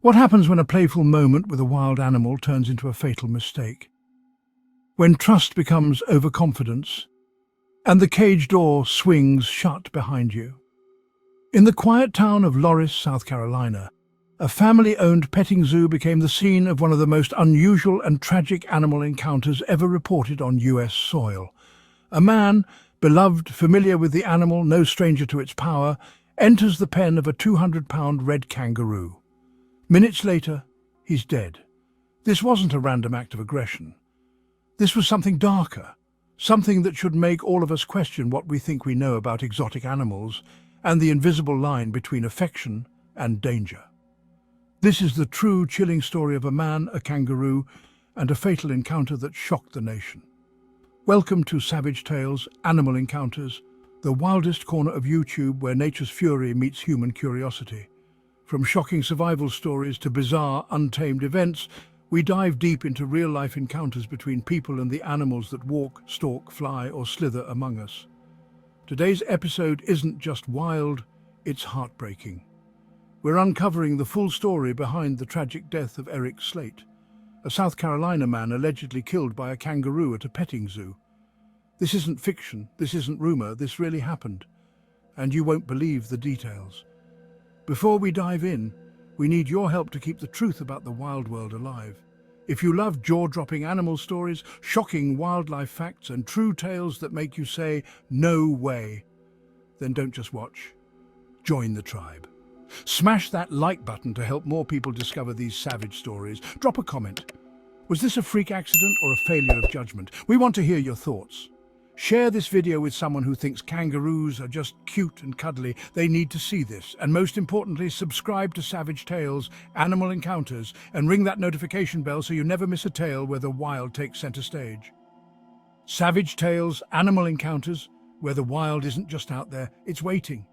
What happens when a playful moment with a wild animal turns into a fatal mistake? When trust becomes overconfidence and the cage door swings shut behind you? In the quiet town of Loris, South Carolina, a family-owned petting zoo became the scene of one of the most unusual and tragic animal encounters ever reported on US soil. A man, beloved, familiar with the animal, no stranger to its power, enters the pen of a 200-pound red kangaroo. Minutes later, he's dead. This wasn't a random act of aggression. This was something darker, something that should make all of us question what we think we know about exotic animals and the invisible line between affection and danger. This is the true, chilling story of a man, a kangaroo, and a fatal encounter that shocked the nation. Welcome to Savage Tales, Animal Encounters, the wildest corner of YouTube where nature's fury meets human curiosity. From shocking survival stories to bizarre, untamed events, we dive deep into real-life encounters between people and the animals that walk, stalk, fly, or slither among us. Today's episode isn't just wild, it's heartbreaking. We're uncovering the full story behind the tragic death of Eric Slate, a South Carolina man allegedly killed by a kangaroo at a petting zoo. This isn't fiction, this isn't rumor, this really happened. And you won't believe the details. Before we dive in, we need your help to keep the truth about the wild world alive. If you love jaw-dropping animal stories, shocking wildlife facts, and true tales that make you say, "No way," then don't just watch. Join the tribe. Smash that like button to help more people discover these savage stories. Drop a comment. Was this a freak accident or a failure of judgment? We want to hear your thoughts. Share this video with someone who thinks kangaroos are just cute and cuddly. They need to see this. And most importantly, subscribe to Savage Tales, Animal Encounters, and ring that notification bell so you never miss a tale where the wild takes center stage. Savage Tales, Animal Encounters, where the wild isn't just out there, it's waiting.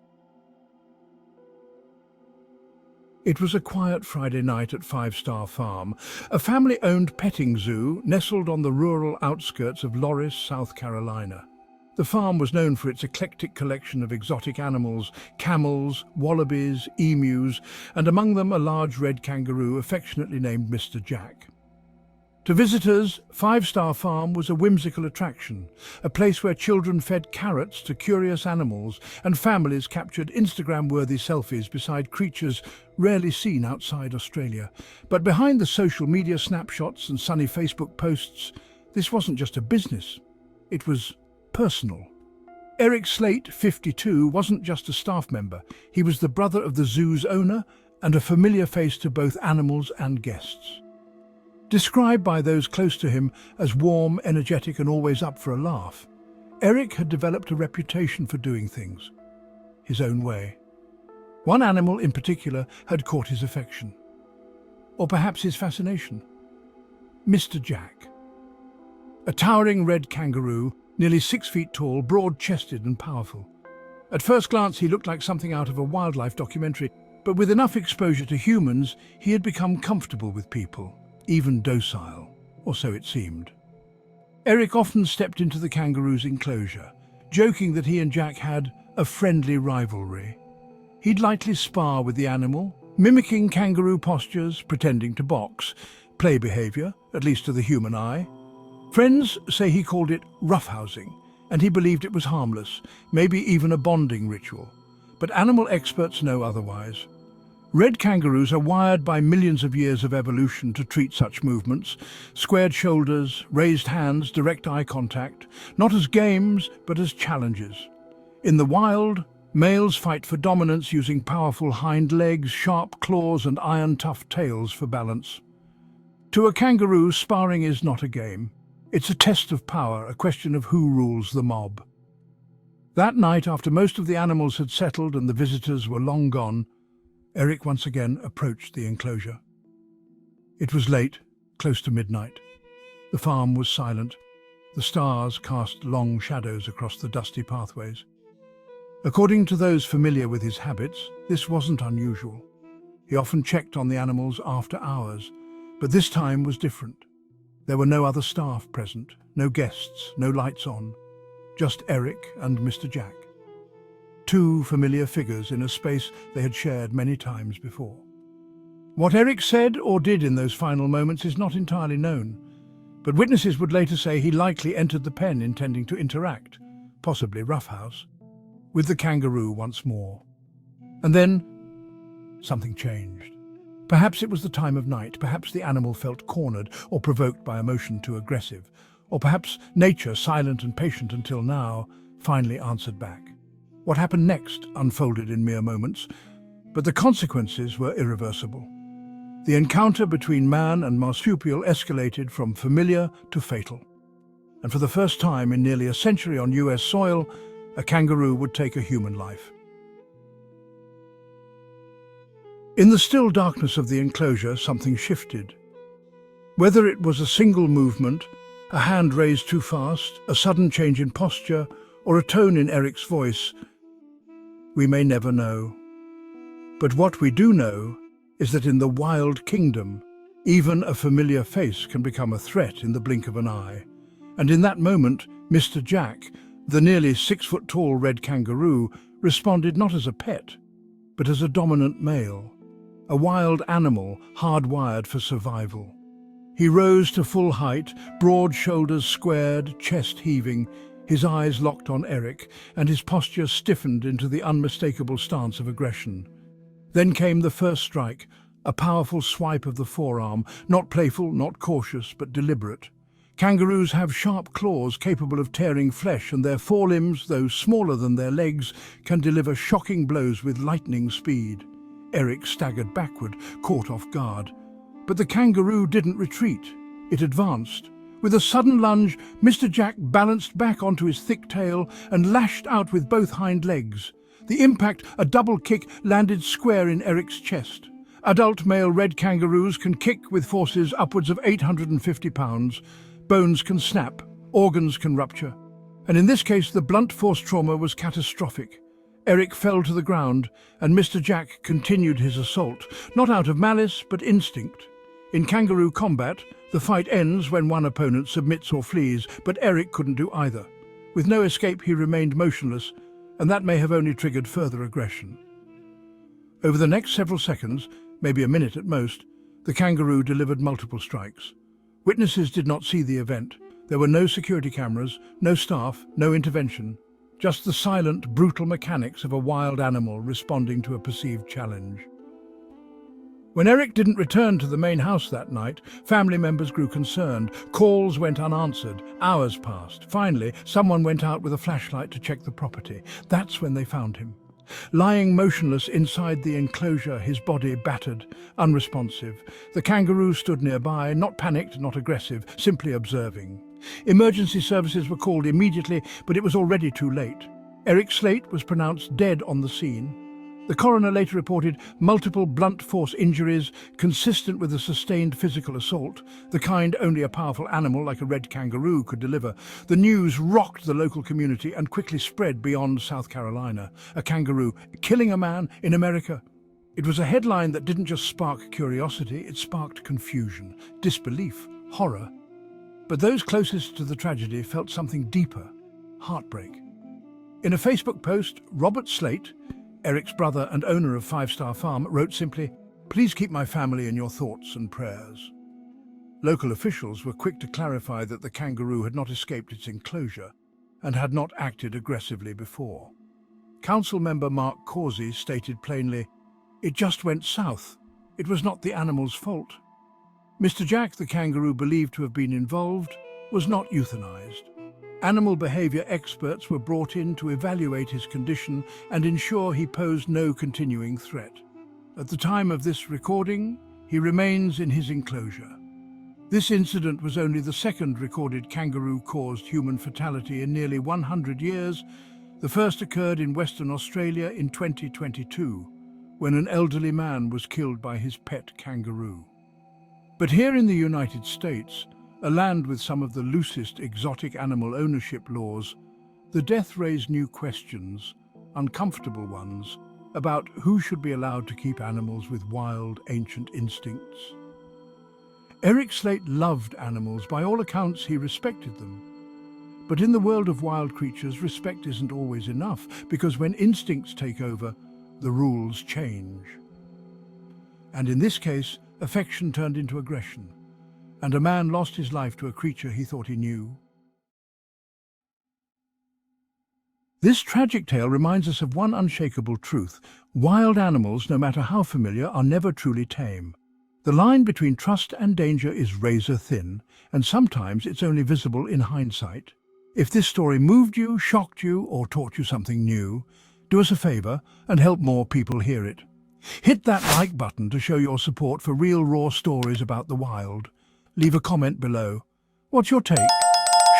It was a quiet Friday night at Five Star Farm, a family-owned petting zoo nestled on the rural outskirts of Loris, South Carolina. The farm was known for its eclectic collection of exotic animals, camels, wallabies, emus, and among them a large red kangaroo affectionately named Mr. Jack. To visitors, Five Star Farm was a whimsical attraction, a place where children fed carrots to curious animals and families captured Instagram-worthy selfies beside creatures rarely seen outside Australia. But behind the social media snapshots and sunny Facebook posts, this wasn't just a business, it was personal. Eric Slate, 52, wasn't just a staff member. He was the brother of the zoo's owner and a familiar face to both animals and guests. Described by those close to him as warm, energetic, and always up for a laugh, Eric had developed a reputation for doing things his own way. One animal in particular had caught his affection, or perhaps his fascination: Mr. Jack. A towering red kangaroo, nearly 6 feet tall, broad-chested and powerful. At first glance, he looked like something out of a wildlife documentary, but with enough exposure to humans, he had become comfortable with people. Even docile, or so it seemed. Eric often stepped into the kangaroo's enclosure, joking that he and Jack had a friendly rivalry. He'd lightly spar with the animal, mimicking kangaroo postures, pretending to box, play behavior, at least to the human eye. Friends say he called it roughhousing, and he believed it was harmless, maybe even a bonding ritual. But animal experts know otherwise. Red kangaroos are wired by millions of years of evolution to treat such movements: squared shoulders, raised hands, direct eye contact, not as games, but as challenges. In the wild, males fight for dominance using powerful hind legs, sharp claws, and iron-tough tails for balance. To a kangaroo, sparring is not a game. It's a test of power, a question of who rules the mob. That night, after most of the animals had settled and the visitors were long gone, Eric once again approached the enclosure. It was late, close to midnight. The farm was silent. The stars cast long shadows across the dusty pathways. According to those familiar with his habits, this wasn't unusual. He often checked on the animals after hours, but this time was different. There were no other staff present, no guests, no lights on, just Eric and Mr. Jack. Two familiar figures in a space they had shared many times before. What Eric said or did in those final moments is not entirely known, but witnesses would later say he likely entered the pen intending to interact, possibly roughhouse, with the kangaroo once more. And then something changed. Perhaps it was the time of night, perhaps the animal felt cornered or provoked by emotion too aggressive, or perhaps nature, silent and patient until now, finally answered back. What happened next unfolded in mere moments, but the consequences were irreversible. The encounter between man and marsupial escalated from familiar to fatal. And for the first time in nearly a century on US soil, a kangaroo would take a human life. In the still darkness of the enclosure, something shifted. Whether it was a single movement, a hand raised too fast, a sudden change in posture, or a tone in Eric's voice, we may never know. But what we do know is that in the wild kingdom, even a familiar face can become a threat in the blink of an eye. And in that moment, Mr. Jack, the nearly 6-foot-tall red kangaroo, responded not as a pet, but as a dominant male, a wild animal hardwired for survival. He rose to full height, broad shoulders squared, chest heaving, his eyes locked on Eric, and his posture stiffened into the unmistakable stance of aggression. Then came the first strike, a powerful swipe of the forearm, not playful, not cautious, but deliberate. Kangaroos have sharp claws capable of tearing flesh, and their forelimbs, though smaller than their legs, can deliver shocking blows with lightning speed. Eric staggered backward, caught off guard. But the kangaroo didn't retreat. It advanced. With a sudden lunge, Mr. Jack balanced back onto his thick tail and lashed out with both hind legs. The impact, a double kick, landed square in Eric's chest. Adult male red kangaroos can kick with forces upwards of 850 pounds. Bones can snap, organs can rupture. And in this case, the blunt force trauma was catastrophic. Eric fell to the ground, and Mr. Jack continued his assault, not out of malice, but instinct. In kangaroo combat, the fight ends when one opponent submits or flees, but Eric couldn't do either. With no escape, he remained motionless, and that may have only triggered further aggression. Over the next several seconds, maybe a minute at most, the kangaroo delivered multiple strikes. Witnesses did not see the event. There were no security cameras, no staff, no intervention, just the silent, brutal mechanics of a wild animal responding to a perceived challenge. When Eric didn't return to the main house that night, family members grew concerned. Calls went unanswered. Hours passed. Finally, someone went out with a flashlight to check the property. That's when they found him. Lying motionless inside the enclosure, his body battered, unresponsive. The kangaroo stood nearby, not panicked, not aggressive, simply observing. Emergency services were called immediately, but it was already too late. Eric Slate was pronounced dead on the scene. The coroner later reported multiple blunt force injuries consistent with a sustained physical assault, the kind only a powerful animal like a red kangaroo could deliver. The news rocked the local community and quickly spread beyond South Carolina. A kangaroo killing a man in America. It was a headline that didn't just spark curiosity, it sparked confusion, disbelief, horror. But those closest to the tragedy felt something deeper, heartbreak. In a Facebook post, Robert Slate, Eric's brother and owner of Five Star Farm, wrote simply, "Please keep my family in your thoughts and prayers." Local officials were quick to clarify that the kangaroo had not escaped its enclosure and had not acted aggressively before. Council member Mark Causey stated plainly, "It just went south. It was not the animal's fault." Mr. Jack, the kangaroo believed to have been involved, was not euthanized. Animal behavior experts were brought in to evaluate his condition and ensure he posed no continuing threat. At the time of this recording, he remains in his enclosure. This incident was only the second recorded kangaroo-caused human fatality in nearly 100 years. The first occurred in Western Australia in 2022, when an elderly man was killed by his pet kangaroo. But here in the United States, a land with some of the loosest exotic animal ownership laws, the death raised new questions, uncomfortable ones, about who should be allowed to keep animals with wild, ancient instincts. Eric Slate loved animals. By all accounts, he respected them. But in the world of wild creatures, respect isn't always enough, because when instincts take over, the rules change. And in this case, affection turned into aggression, and a man lost his life to a creature he thought he knew. This tragic tale reminds us of one unshakable truth: wild animals, no matter how familiar, are never truly tame. The line between trust and danger is razor thin, and sometimes it's only visible in hindsight. If this story moved you, shocked you, or taught you something new, do us a favor and help more people hear it. Hit that like button to show your support for real raw stories about the wild. Leave a comment below. What's your take?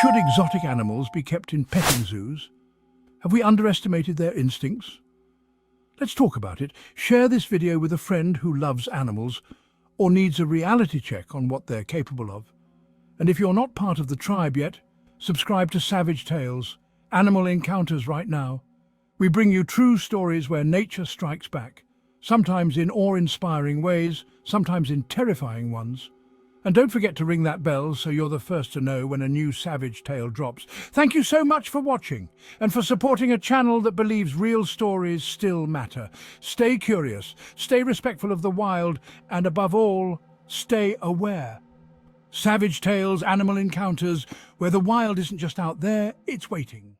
Should exotic animals be kept in petting zoos? Have we underestimated their instincts? Let's talk about it. Share this video with a friend who loves animals or needs a reality check on what they're capable of. And if you're not part of the tribe yet, subscribe to Savage Tales, Animal Encounters right now. We bring you true stories where nature strikes back, sometimes in awe-inspiring ways, sometimes in terrifying ones. And don't forget to ring that bell so you're the first to know when a new Savage Tale drops. Thank you so much for watching and for supporting a channel that believes real stories still matter. Stay curious, stay respectful of the wild, and above all, stay aware. Savage Tales, Animal Encounters, where the wild isn't just out there, it's waiting.